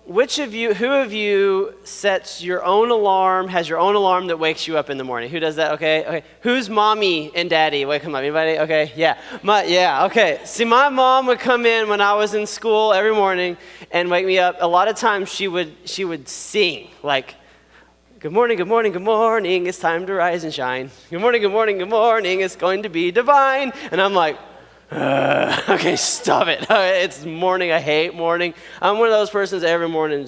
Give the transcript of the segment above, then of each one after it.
who of you sets your own alarm, has your own alarm that wakes you up in the morning? Who does that? Okay. Who's mommy and daddy? Wake them up. Anybody? Okay, yeah. Okay. See, my mom would come in when I was in school every morning and wake me up. A lot of times she would sing, like, good morning, good morning, good morning, it's time to rise and shine. Good morning, good morning, good morning, it's going to be divine. And I'm like, okay, stop it. It's morning. I hate morning. I'm one of those persons every morning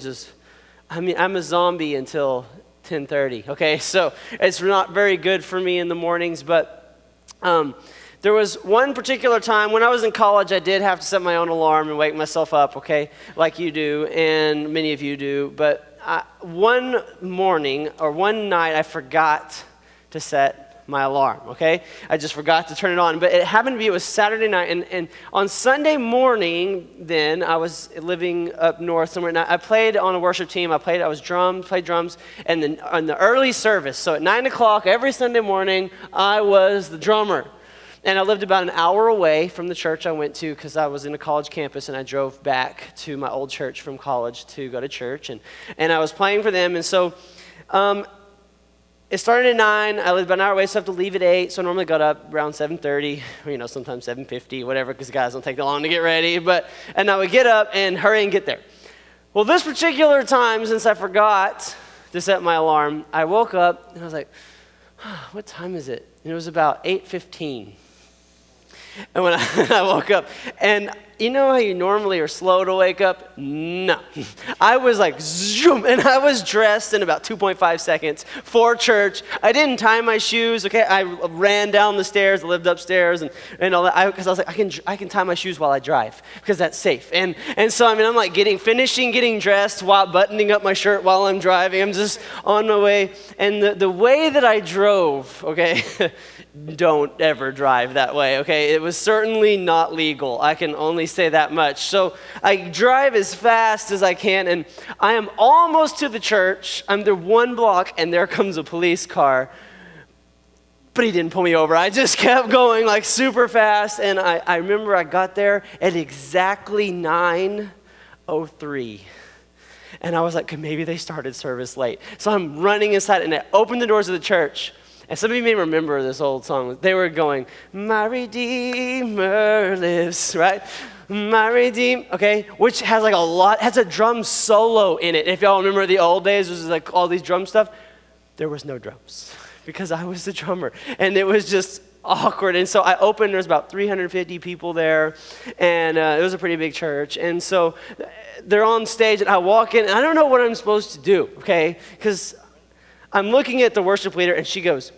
I'm a zombie until 10:30. Okay, so it's not very good for me in the mornings. But there was one particular time when I was in college, I did have to set my own alarm and wake myself up. Okay, like you do, and many of you do. But one morning or one night, I forgot to set my alarm, okay? I just forgot to turn it on. But it happened to be, it was Saturday night, and on Sunday morning then, I was living up north somewhere, and I played on a worship team. I played drums, and then on the early service, so at 9 o'clock every Sunday morning, I was the drummer. And I lived about an hour away from the church I went to because I was in a college campus, and I drove back to my old church from college to go to church, and I was playing for them. And so it started at 9. I lived about an hour away, so I have to leave at 8. So I normally got up around 7:30, or, sometimes 7:50, whatever, because guys don't take that long to get ready. And I would get up and hurry and get there. Well, this particular time, since I forgot to set my alarm, I woke up and I was like, what time is it? And it was about 8:15. And when I woke up, and you know how you normally are slow to wake up? No. I was like, zoom, and I was dressed in about 2.5 seconds for church. I didn't tie my shoes, okay? I ran down the stairs, lived upstairs, and all that, because I was like, I can tie my shoes while I drive, because that's safe. And so, I'm like finishing getting dressed while buttoning up my shirt while I'm driving. I'm just on my way. And the way that I drove, okay, don't ever drive that way, okay? It was certainly not legal. I can only say that much. So I drive as fast as I can, and I am almost to the church. I'm there one block, and there comes a police car. But he didn't pull me over. I just kept going like super fast, and I remember I got there at exactly 9:03. And I was like, maybe they started service late. So I'm running inside, and I opened the doors of the church. And some of you may remember this old song. They were going, my Redeemer lives, right? My Redeemer, okay? Which has has a drum solo in it. If y'all remember the old days, it was like all these drum stuff. There was no drums because I was the drummer. And it was just awkward. And so I opened, there's about 350 people there. And it was a pretty big church. And so they're on stage, and I walk in, and I don't know what I'm supposed to do, okay? Because I'm looking at the worship leader, and she goes,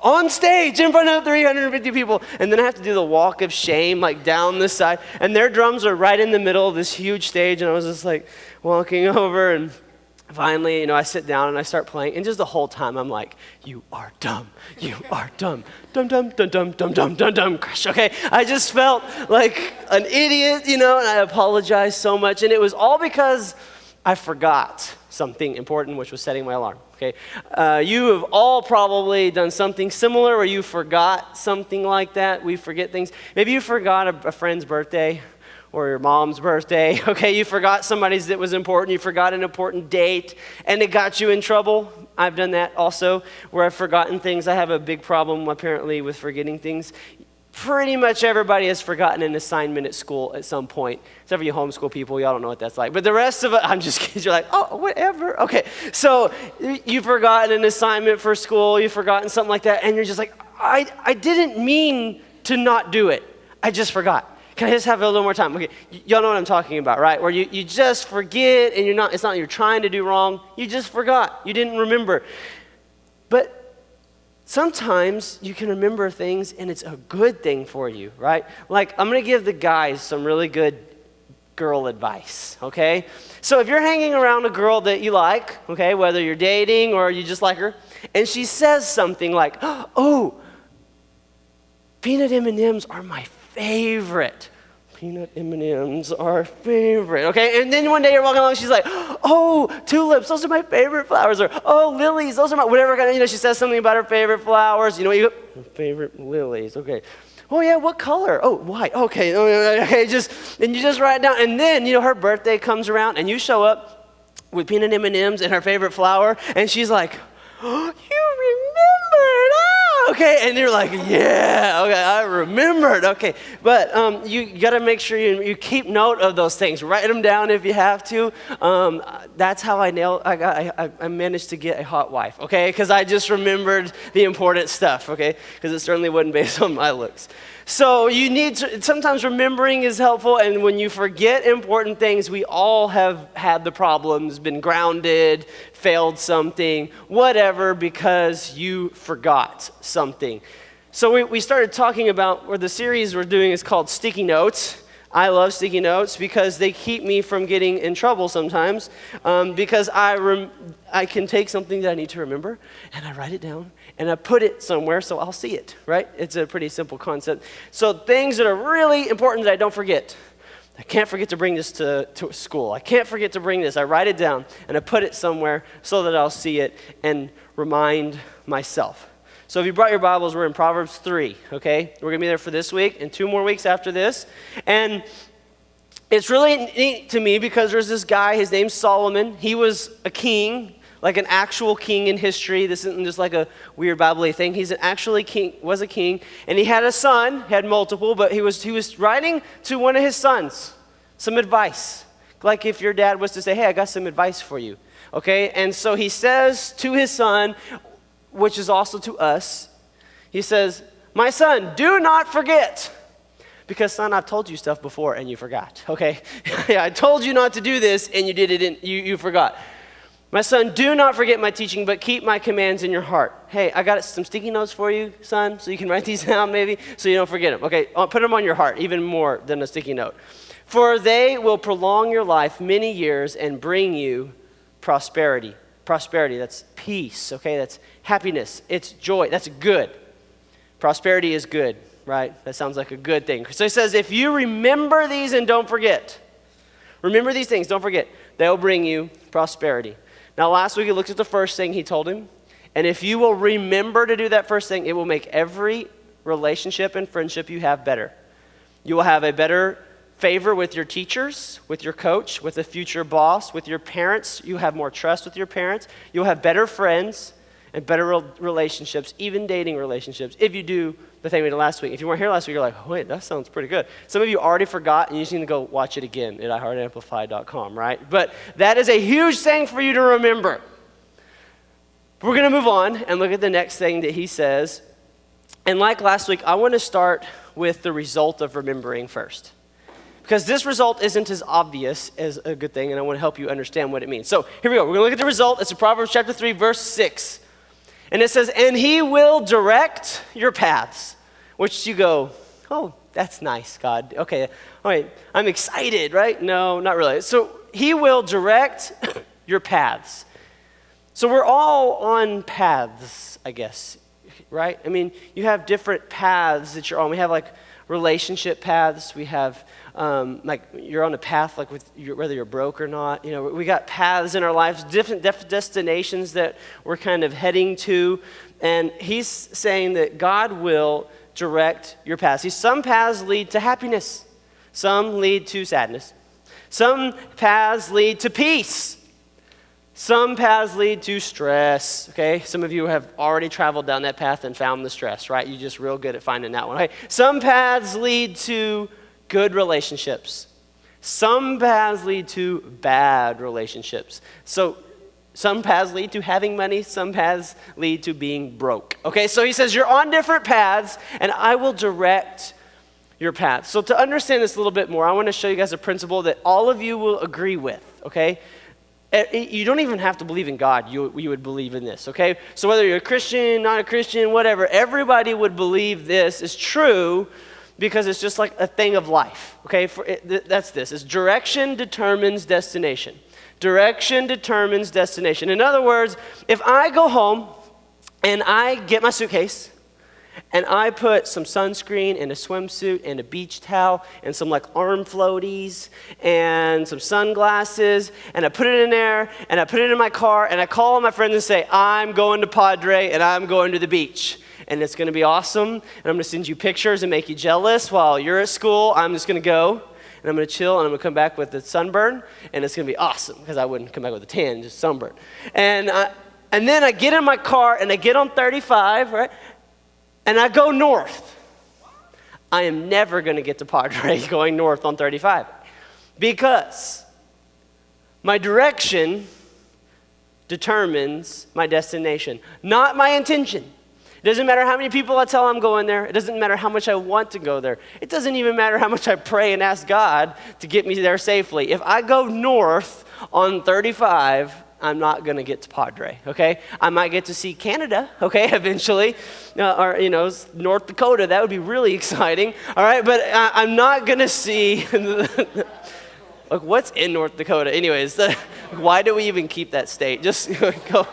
on stage in front of 350 people. And then I have to do the walk of shame, like down the side. And their drums are right in the middle of this huge stage. And I was just like walking over, and finally, I sit down and I start playing. And just the whole time I'm like, you are dumb. You are dumb. Dum, dum, dum, dum, dum, dum, dum, dum, crash. Okay, I just felt like an idiot, and I apologized so much. And it was all because I forgot something important, which was setting my alarm. Okay, you have all probably done something similar where you forgot something like that. We forget things. Maybe you forgot a friend's birthday or your mom's birthday. Okay, you forgot somebody's that was important. You forgot an important date, and it got you in trouble. I've done that also, where I've forgotten things. I have a big problem, apparently, with forgetting things. Pretty much everybody has forgotten an assignment at school at some point. Except for you homeschool people, y'all don't know what that's like. But the rest of it, I'm just kidding. You're like, oh, whatever. Okay, so you've forgotten an assignment for school. You've forgotten something like that. And you're just like, I didn't mean to not do it. I just forgot. Can I just have a little more time? Okay, y'all know what I'm talking about, right? Where you just forget, and it's not you're trying to do wrong. You just forgot. You didn't remember. But sometimes you can remember things, and it's a good thing for you, right? Like, I'm going to give the guys some really good girl advice, okay? So if you're hanging around a girl that you like, okay, whether you're dating or you just like her, and she says something like, oh, peanut M&Ms are my favorite. Peanut M&Ms are favorite, okay? And then one day you're walking along, she's like, oh, tulips, those are my favorite flowers. Or, oh, lilies, those are my, whatever kind of, she says something about her favorite flowers. You know what you go, favorite lilies, okay. Oh yeah, what color? Oh, white. Okay, okay, and you just write it down. And then, her birthday comes around and you show up with peanut M&Ms and her favorite flower, and she's like, oh, you remembered, okay. And you're like, yeah, okay, I remembered, okay. But you got to make sure you keep note of those things. Write them down if you have to. That's how I managed to get a hot wife, okay? Because I just remembered the important stuff, okay? Because it certainly wasn't based on my looks. So you need to, sometimes remembering is helpful, and when you forget important things, we all have had the problems, been grounded, failed something, whatever, because you forgot something. So we started talking about, or the series we're doing is called Sticky Notes. I love sticky notes because they keep me from getting in trouble sometimes, because I can take something that I need to remember, and I write it down, and I put it somewhere so I'll see it, right? It's a pretty simple concept. So things that are really important that I don't forget. I can't forget to bring this to school. I can't forget to bring this. I write it down, and I put it somewhere so that I'll see it and remind myself. So if you brought your Bibles, we're in Proverbs 3, okay? We're going to be there for this week and 2 more weeks after this. And it's really neat to me because there's this guy, his name's Solomon. He was a king, like an actual king in history. This isn't just like a weird Bible-y thing. He's an actually king, was a king. And he had a son, had multiple, but he was writing to one of his sons some advice. Like if your dad was to say, hey, I got some advice for you, okay? And so he says to his son, which is also to us, he says, my son, do not forget. Because, son, I've told you stuff before and you forgot, okay? Yeah, I told you not to do this and you did it and you forgot. My son, do not forget my teaching, but keep my commands in your heart. Hey, I got some sticky notes for you, son, so you can write these down maybe, so you don't forget them. Okay, I'll put them on your heart, even more than a sticky note. For they will prolong your life many years and bring you prosperity. Prosperity, that's peace, okay? That's happiness. It's joy. That's good. Prosperity is good, right? That sounds like a good thing. So he says, if you remember these and don't forget, remember these things, don't forget, they'll bring you prosperity. Now, last week, we looked at the first thing he told him. And if you will remember to do that first thing, it will make every relationship and friendship you have better. You will have a better favor with your teachers, with your coach, with a future boss, with your parents. You have more trust with your parents. You'll have better friends and better relationships, even dating relationships, if you do the thing we did last week. If you weren't here last week, you're like, wait, that sounds pretty good. Some of you already forgot, and you just need to go watch it again at iHeartAmplify.com, right? But that is a huge thing for you to remember. We're going to move on and look at the next thing that he says. And like last week, I want to start with the result of remembering first. Because this result isn't as obvious as a good thing, and I want to help you understand what it means. So here we go. We're going to look at the result. It's in Proverbs chapter 3, verse 6. And it says, and he will direct your paths. Which you go, oh, that's nice, God. Okay, all right, I'm excited, right? No, not really. So he will direct your paths. So we're all on paths, I guess, right? I mean, you have different paths that you're on. We have like relationship paths. We have like you're on a path like whether you're broke or not. You know, we got paths in our lives, different destinations that we're kind of heading to. And he's saying that God will direct your paths. Some paths lead to happiness. Some lead to sadness. Some paths lead to peace. Some paths lead to stress, okay? Some of you have already traveled down that path and found the stress, right? You're just real good at finding that one, okay? Some paths lead to good relationships. Some paths lead to bad relationships. So some paths lead to having money. Some paths lead to being broke, okay? So he says you're on different paths, and I will direct your path. So to understand this a little bit more, I want to show you guys a principle that all of you will agree with, okay? You don't even have to believe in God. You would believe in this, okay? So whether you're a Christian, not a Christian, whatever, everybody would believe this is true because it's just like a thing of life, okay? That's this. It's direction determines destination. Direction determines destination. In other words, if I go home and I get my suitcase and I put some sunscreen and a swimsuit and a beach towel and some like arm floaties and some sunglasses and I put it in there and I put it in my car and I call my friends and say, I'm going to Padre and I'm going to the beach. and it's going to be awesome, and I'm going to send you pictures and make you jealous while you're at school. I'm just going to go, and I'm going to chill, and I'm going to come back with a sunburn, and it's going to be awesome, because I wouldn't come back with a tan, just sunburn. And then I get in my car, and I get on 35, right, and I go north. I am never going to get to Padre going north on 35 because my direction determines my destination, not my intention. It doesn't matter how many people I tell I'm going there. It doesn't matter how much I want to go there. It doesn't even matter how much I pray and ask God to get me there safely. If I go north on 35, I'm not going to get to Padre, okay? I might get to see Canada, okay, eventually, or, North Dakota. That would be really exciting, all right? But I'm not going to see, like, what's in North Dakota? Anyways, why do we even keep that state? Just go.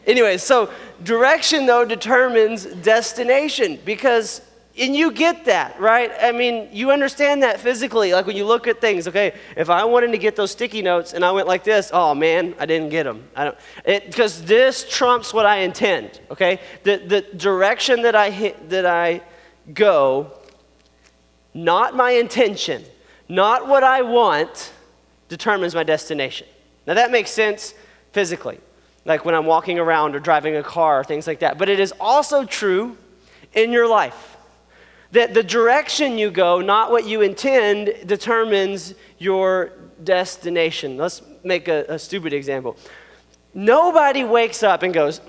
Anyways, so direction, though, determines destination because... And you get that, right? I mean, you understand that physically. Like when you look at things, okay, if I wanted to get those sticky notes and I went like this, oh man, I didn't get them. Because this trumps what I intend, okay? The direction that I go, not my intention, not what I want, determines my destination. Now that makes sense physically, like when I'm walking around or driving a car, things like that. But it is also true in your life. That the direction you go, not what you intend, determines your destination. Let's make a stupid example. Nobody wakes up and goes,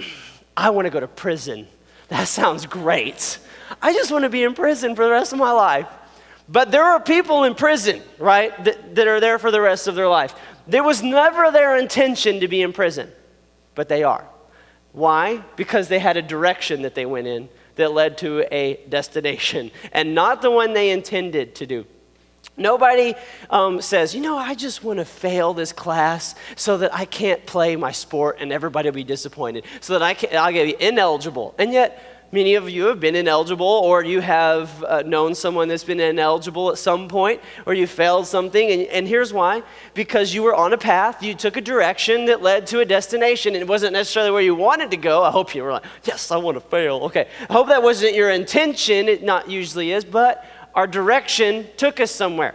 I want to go to prison. That sounds great. I just want to be in prison for the rest of my life. But there are people in prison, right, that are there for the rest of their life. There was never their intention to be in prison, but they are. Why? Because they had a direction that they went in that led to a destination and not the one they intended to do. Nobody says, I just want to fail this class so that I can't play my sport and everybody will be disappointed, so that I'll get ineligible. And yet, many of you have been ineligible, or you have known someone that's been ineligible at some point, or you failed something. And here's why. Because you were on a path, you took a direction that led to a destination, and it wasn't necessarily where you wanted to go. I hope you were like, yes, I want to fail. Okay, I hope that wasn't your intention. It not usually is, but our direction took us somewhere.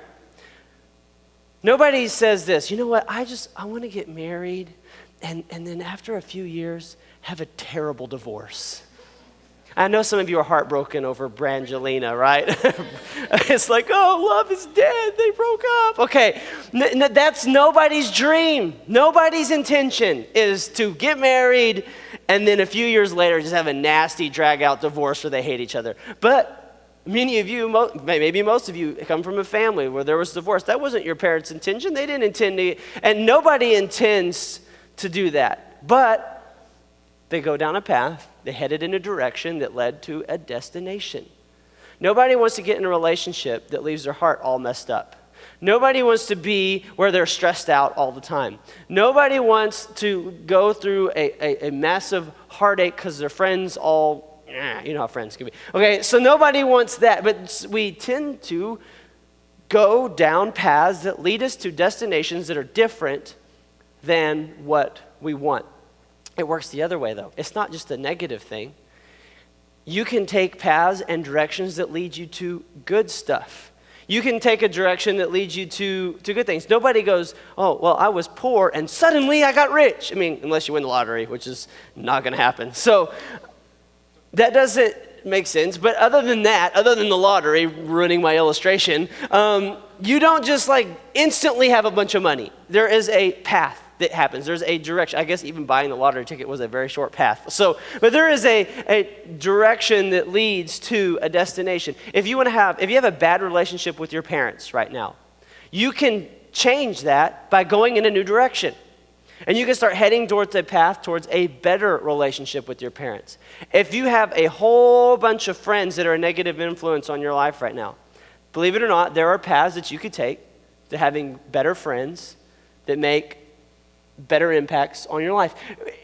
Nobody says this, you know what, I want to get married, and then after a few years, have a terrible divorce. I know some of you are heartbroken over Brangelina, right? It's like, oh, love is dead. They broke up. Okay, that's nobody's dream. Nobody's intention is to get married and then a few years later just have a nasty drag-out divorce where they hate each other. But many of you, maybe most of you, come from a family where there was divorce. That wasn't your parents' intention. They didn't intend to, and nobody intends to do that. But they go down a path. They headed in a direction that led to a destination. Nobody wants to get in a relationship that leaves their heart all messed up. Nobody wants to be where they're stressed out all the time. Nobody wants to go through a massive heartache because their friends all, you know how friends can be. Okay, so nobody wants that, but we tend to go down paths that lead us to destinations that are different than what we want. It works the other way, though. It's not just a negative thing. You can take paths and directions that lead you to good stuff. You can take a direction that leads you to good things. Nobody goes, oh, well, I was poor and suddenly I got rich. I mean, unless you win the lottery, which is not going to happen. So that doesn't make sense. But other than that, other than the lottery ruining my illustration, you don't just like instantly have a bunch of money. There is a path that happens. There's a direction. I guess even buying the lottery ticket was a very short path. But there is a direction that leads to a destination. If you have a bad relationship with your parents right now, you can change that by going in a new direction. And you can start heading towards a path towards a better relationship with your parents. If you have a whole bunch of friends that are a negative influence on your life right now, believe it or not, there are paths that you could take to having better friends that make better impacts on your life.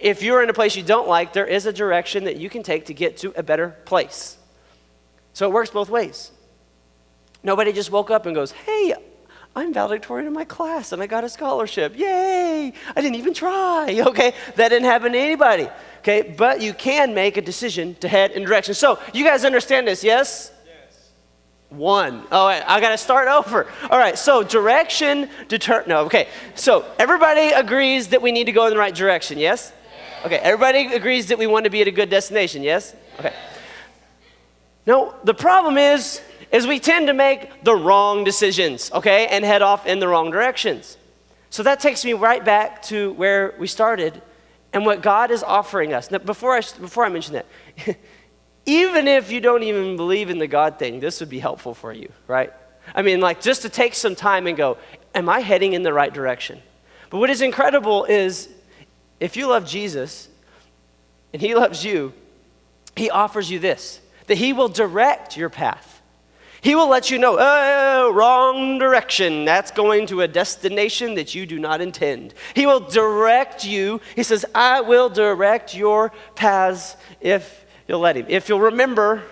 If you're in a place you don't like, there is a direction that you can take to get to a better place. So it works both ways. Nobody just woke up and goes, hey, I'm valedictorian in my class and I got a scholarship. Yay! yay, I didn't even try, okay? That didn't happen to anybody, okay? But you can make a decision to head in direction. So you guys understand this, yes? One. Oh, wait, I got to start over. All right, so direction, so everybody agrees that we need to go in the right direction, yes? Okay, everybody agrees that we want to be at a good destination, yes? Okay. No, the problem is we tend to make the wrong decisions, okay, and head off in the wrong directions. So that takes me right back to where we started and what God is offering us. Now, before I mention that, even if you don't even believe in the God thing, this would be helpful for you, right? I mean, like, just to take some time and go, am I heading in the right direction? But what is incredible is if you love Jesus and he loves you, he offers you this, that he will direct your path. He will let you know, oh, wrong direction. That's going to a destination that you do not intend. He will direct you. He says, I will direct your paths if you'll let him. If you'll remember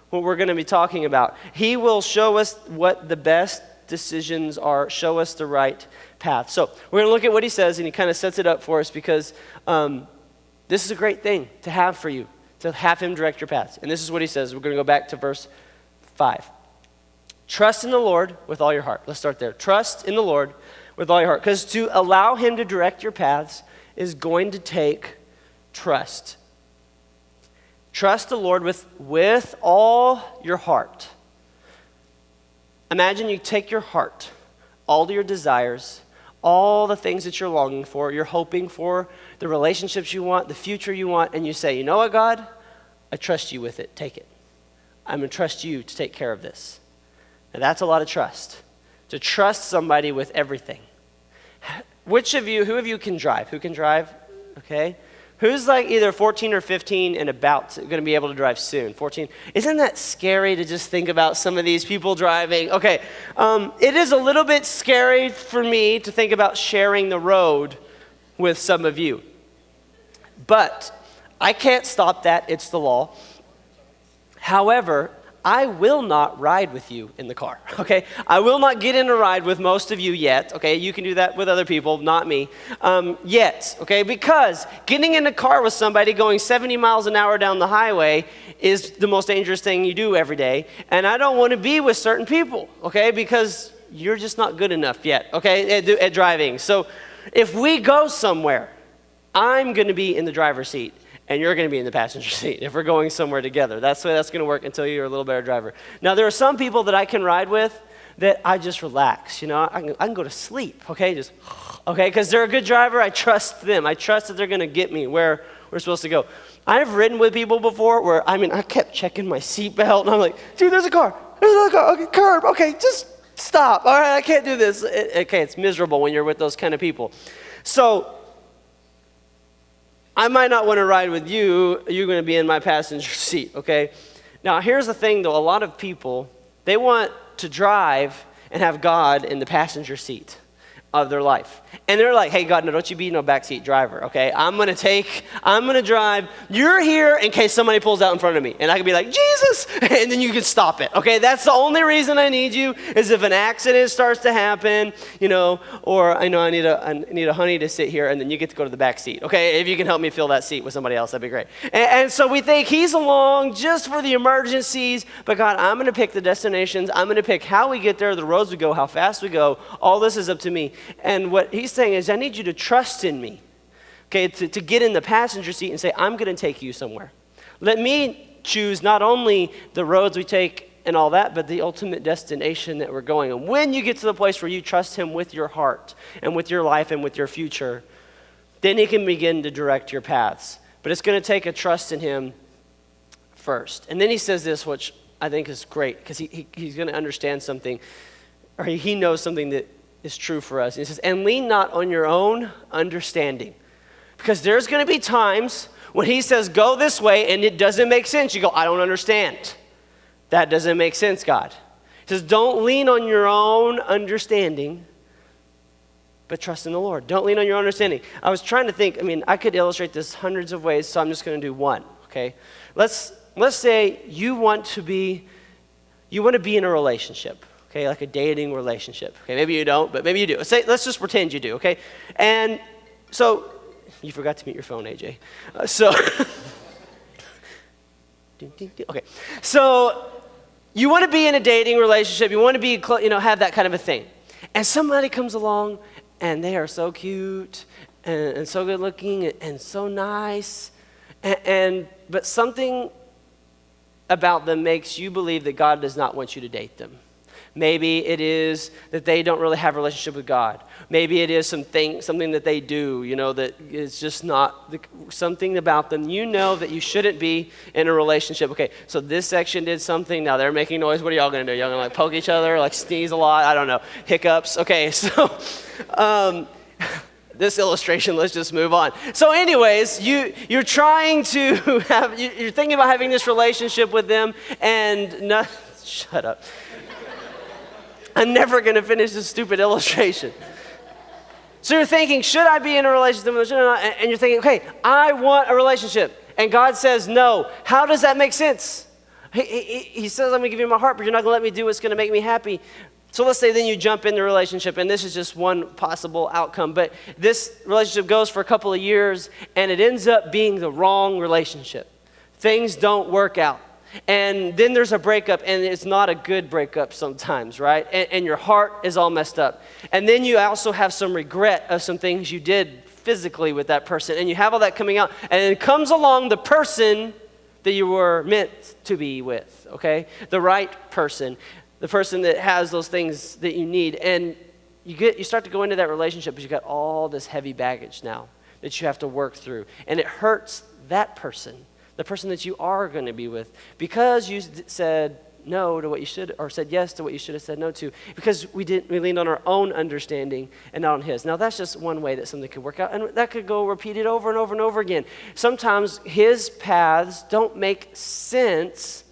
what we're going to be talking about, he will show us what the best decisions are, show us the right path. So we're going to look at what he says, and he kind of sets it up for us because this is a great thing to have for you, to have him direct your paths. And this is what he says. We're going to go back to verse 5. Trust in the Lord with all your heart. Let's start there. Trust in the Lord with all your heart. Because to allow him to direct your paths is going to take trust. Trust the Lord with all your heart. Imagine you take your heart, all your desires, all the things that you're longing for, you're hoping for, the relationships you want, the future you want, and you say, you know what, God? I trust you with it. Take it. I'm going to trust you to take care of this. Now that's a lot of trust. To trust somebody with everything. Who of you can drive? Who can drive? Okay. Who's like either 14 or 15 and about going to be able to drive soon? 14. Isn't that scary to just think about some of these people driving? Okay, it is a little bit scary for me to think about sharing the road with some of you. But I can't stop that. It's the law. However, I will not ride with you in the car, okay? I will not get in a ride with most of you yet, okay? You can do that with other people, not me, yet, okay? Because getting in a car with somebody going 70 miles an hour down the highway is the most dangerous thing you do every day, and I don't want to be with certain people, okay? Because you're just not good enough yet, okay, at driving. So if we go somewhere, I'm going to be in the driver's seat. And you're going to be in the passenger seat if we're going somewhere together. That's the way that's going to work until you're a little better driver. Now, there are some people that I can ride with that I just relax. You know, I can go to sleep, okay? Because they're a good driver. I trust them. I trust that they're going to get me where we're supposed to go. I've ridden with people before where, I kept checking my seatbelt, and I'm like, dude, there's a car. There's another car. Okay, curb. Okay, just stop. All right, I can't do this. It's miserable when you're with those kind of people. So I might not want to ride with you. You're going to be in my passenger seat, okay? Now, here's the thing, though. A lot of people, they want to drive and have God in the passenger seat of their life. And they're like, hey, God, no, don't you be no backseat driver, okay? I'm going to drive. You're here in case somebody pulls out in front of me. And I can be like, Jesus! And then you can stop it, okay? That's the only reason I need you is if an accident starts to happen, or I need a honey to sit here, and then you get to go to the back seat, okay? If you can help me fill that seat with somebody else, that'd be great. And so we think he's along just for the emergencies, but God, I'm going to pick the destinations. I'm going to pick how we get there, the roads we go, how fast we go. All this is up to me. And what he's saying is, I need you to trust in me, okay, to get in the passenger seat and say, I'm going to take you somewhere. Let me choose not only the roads we take and all that, but the ultimate destination that we're going. And when you get to the place where you trust him with your heart and with your life and with your future, then he can begin to direct your paths. But it's going to take a trust in him first. And then he says this, which I think is great, because he's going to understand something, or he knows something that is true for us. He says, and lean not on your own understanding. Because there's going to be times when he says, go this way, and it doesn't make sense. You go, I don't understand. That doesn't make sense, God. He says, don't lean on your own understanding, but trust in the Lord. Don't lean on your own understanding. I was trying to think, I could illustrate this hundreds of ways, so I'm just going to do one, okay? Let's say you want to be in a relationship. Okay, like a dating relationship. Okay, maybe you don't, but maybe you do. Let's just pretend you do, okay? And So, you forgot to mute your phone, AJ. So, okay. So, you want to be in a dating relationship. You want to be, have that kind of a thing. And somebody comes along, and they are so cute, and so good looking, and so nice. But something about them makes you believe that God does not want you to date them. Maybe it is that they don't really have a relationship with God. Maybe it is something that they do, that is just not something about them. You know that you shouldn't be in a relationship. Okay, so this section did something. Now they're making noise. What are y'all going to do? Y'all going to poke each other, sneeze a lot? I don't know. Hiccups. Okay, so this illustration, let's just move on. So anyways, you're trying to you're thinking about having this relationship with them and shut up. I'm never going to finish this stupid illustration. So you're thinking, should I be in a relationship with them? And you're thinking, okay, I want a relationship. And God says no. How does that make sense? He says, I'm going to give you my heart, but you're not going to let me do what's going to make me happy. So let's say then you jump in the relationship, and this is just one possible outcome. But this relationship goes for a couple of years, and it ends up being the wrong relationship. Things don't work out. And then there's a breakup, and it's not a good breakup sometimes, right? And your heart is all messed up. And then you also have some regret of some things you did physically with that person. And you have all that coming out. And then comes along the person that you were meant to be with, okay? The right person. The person that has those things that you need. And you start to go into that relationship, but you got all this heavy baggage now that you have to work through. And it hurts that person. The person that you are going to be with, because you said no to what you should, or said yes to what you should have said no to, because we leaned on our own understanding and not on his. Now that's just one way that something could work out, and that could go repeated over and over and over again. Sometimes his paths don't make sense.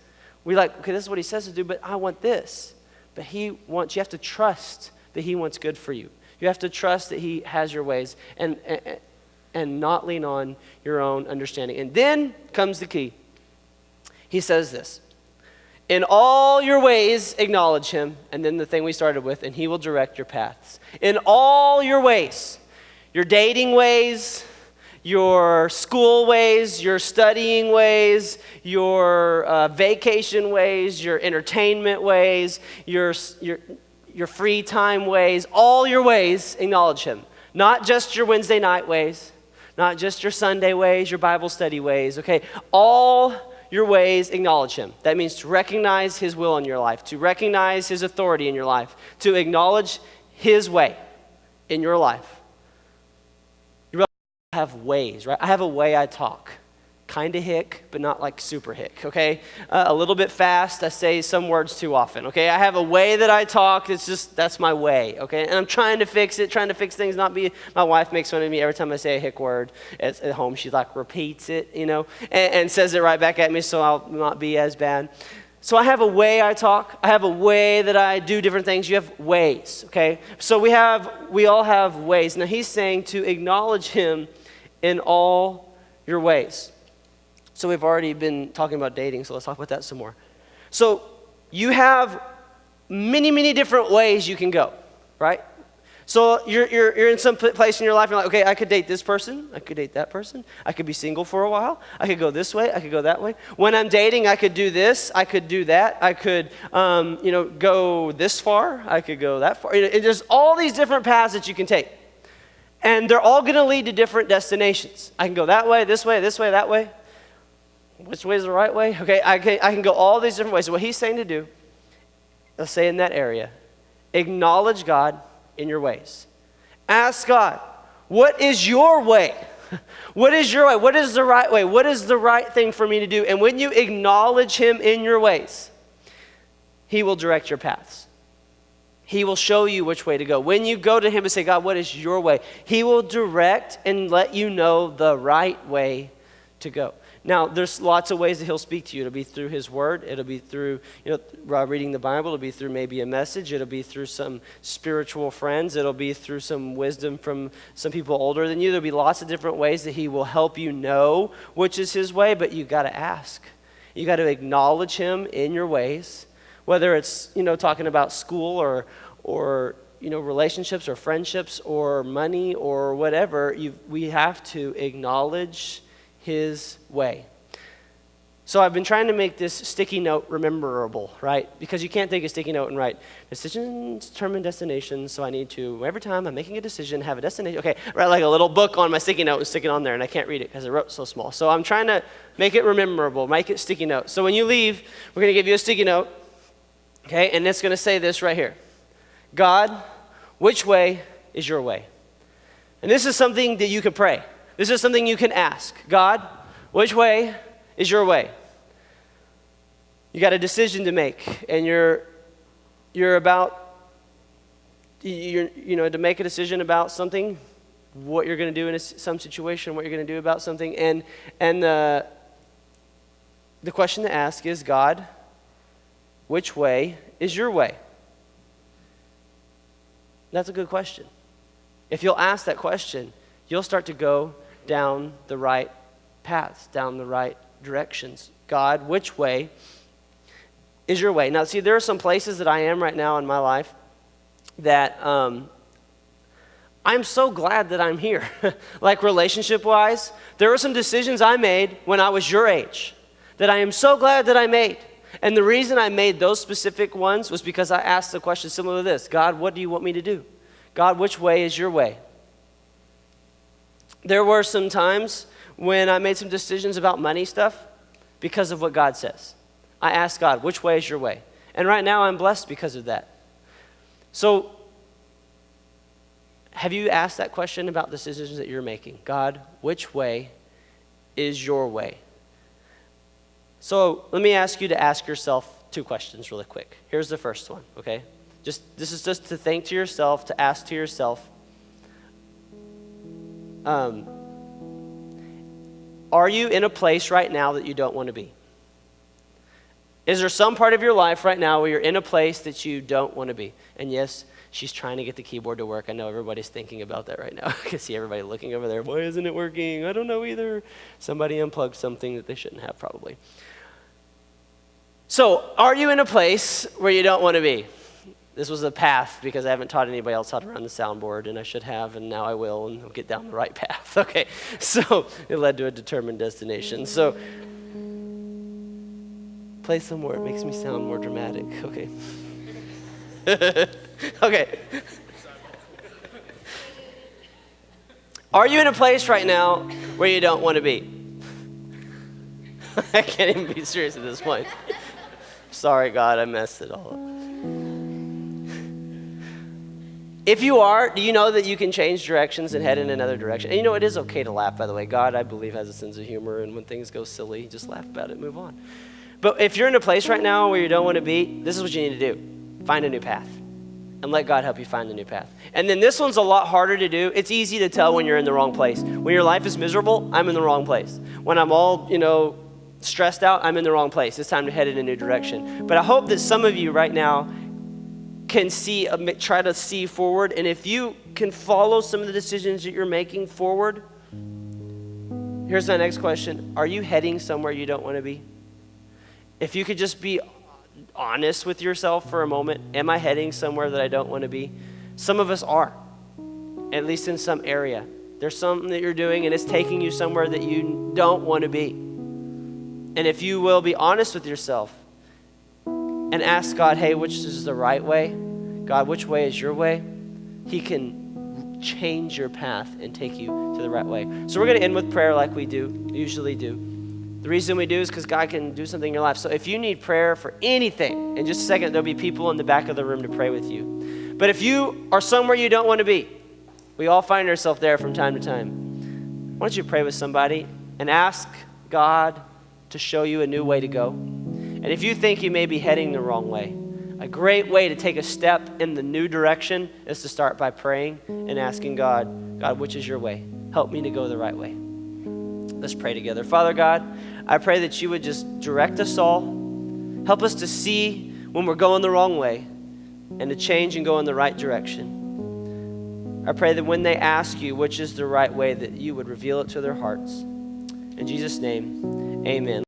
We okay, this is what he says to do, but I want this. But you have to trust that he wants good for you. You have to trust that he has your ways, and not lean on your own understanding. And then comes the key. He says this, in all your ways acknowledge him, and then the thing we started with, and he will direct your paths. In all your ways, your dating ways, your school ways, your studying ways, your vacation ways, your entertainment ways, your free time ways, all your ways acknowledge him. Not just your Wednesday night ways, not just your Sunday ways, your Bible study ways, okay? All your ways acknowledge him. That means to recognize his will in your life, to recognize his authority in your life, to acknowledge his way in your life. You realize I have ways, right? I have a way I talk. Kind of hick, but not super hick, okay? A little bit fast. I say some words too often, okay? I have a way that I talk. That's my way, okay? And I'm trying to fix it, trying to fix things, my wife makes fun of me every time I say a hick word at home. She repeats it, and says it right back at me so I'll not be as bad. So I have a way I talk. I have a way that I do different things. You have ways, okay? So we all have ways. Now he's saying to acknowledge him in all your ways. So we've already been talking about dating, so let's talk about that some more. So you have many, many different ways you can go, right? So you're in some place in your life, and you're okay, I could date this person, I could date that person, I could be single for a while, I could go this way, I could go that way. When I'm dating, I could do this, I could do that, I could, go this far, I could go that far. There's all these different paths that you can take. And they're all going to lead to different destinations. I can go that way, this way, that way. Which way is the right way? Okay, I can go all these different ways. So what he's saying to do, let's say in that area, acknowledge God in your ways. Ask God, what is your way? What is your way? What is the right way? What is the right thing for me to do? And when you acknowledge him in your ways, he will direct your paths. He will show you which way to go. When you go to him and say, God, what is your way? He will direct and let you know the right way to go. Now, there's lots of ways that he'll speak to you. It'll be through his word. It'll be through reading the Bible. It'll be through maybe a message. It'll be through some spiritual friends. It'll be through some wisdom from some people older than you. There'll be lots of different ways that he will help you know which is his way, but you got to ask. You got to acknowledge him in your ways, whether it's, talking about school or relationships or friendships or money or whatever, we have to acknowledge his way. So I've been trying to make this sticky note rememberable, right? Because you can't take a sticky note and write, decisions determine destinations, so I need to, every time I'm making a decision, have a destination. Okay, write like a little book on my sticky note and stick it on there, and I can't read it because I wrote so small. So I'm trying to make it rememberable, make it sticky note. So when you leave, we're going to give you a sticky note, okay? And it's going to say this right here. God, which way is your way? And this is something that you can pray. This is something you can ask. God, which way is your way? You got a decision to make, and you're about to make a decision about something, what you're going to do in some situation, what you're going to do about something, and the question to ask is, God, which way is your way? That's a good question. If you'll ask that question, you'll start to go down the right paths, down the right directions. God, which way is your way? Now, see, there are some places that I am right now in my life that I'm so glad that I'm here. Like relationship-wise, there were some decisions I made when I was your age that I am so glad that I made. And the reason I made those specific ones was because I asked the question similar to this. God, what do you want me to do? God, which way is your way? There were some times when I made some decisions about money stuff because of what God says. I asked God, which way is your way? And right now I'm blessed because of that. So, have you asked that question about decisions that you're making? God, which way is your way? So, let me ask you to ask yourself 2 questions really quick. Here's the first one, okay? This is just to think to yourself, to ask to yourself. Are you in a place right now that you don't want to be? Is there some part of your life right now where you're in a place that you don't want to be? And yes, she's trying to get the keyboard to work. I know everybody's thinking about that right now. I can see everybody looking over there. Why isn't it working? I don't know either. Somebody unplugged something that they shouldn't have probably. So, are you in a place where you don't want to be? This was a path because I haven't taught anybody else how to run the soundboard, and I should have, and now I will, and I'll get down the right path. Okay, so it led to a determined destination. So, play some more. It makes me sound more dramatic. Okay. Okay. Are you in a place right now where you don't want to be? I can't even be serious at this point. Sorry, God, I messed it all up. If you are, do you know that you can change directions and head in another direction? And it is okay to laugh, by the way. God, I believe, has a sense of humor, and when things go silly, just laugh about it, move on. But if you're in a place right now where you don't want to be, this is what you need to do. Find a new path. And let God help you find a new path. And then this one's a lot harder to do. It's easy to tell when you're in the wrong place. When your life is miserable, I'm in the wrong place. When I'm all, stressed out, I'm in the wrong place. It's time to head in a new direction. But I hope that some of you right now can try to see forward. And if you can follow some of the decisions that you're making forward, here's my next question. Are you heading somewhere you don't want to be? If you could just be honest with yourself for a moment, am I heading somewhere that I don't want to be? Some of us are, at least in some area. There's something that you're doing and it's taking you somewhere that you don't want to be. And if you will be honest with yourself and ask God, hey, which is the right way? God, which way is your way? He can change your path and take you to the right way. So we're going to end with prayer like we usually do. The reason we do is because God can do something in your life. So if you need prayer for anything, in just a second, there'll be people in the back of the room to pray with you. But if you are somewhere you don't want to be, we all find ourselves there from time to time. Why don't you pray with somebody and ask God to show you a new way to go? And if you think you may be heading the wrong way, a great way to take a step in the new direction is to start by praying and asking God, God, which is your way? Help me to go the right way. Let's pray together. Father God, I pray that you would just direct us all. Help us to see when we're going the wrong way and to change and go in the right direction. I pray that when they ask you which is the right way, that you would reveal it to their hearts. In Jesus' name, amen.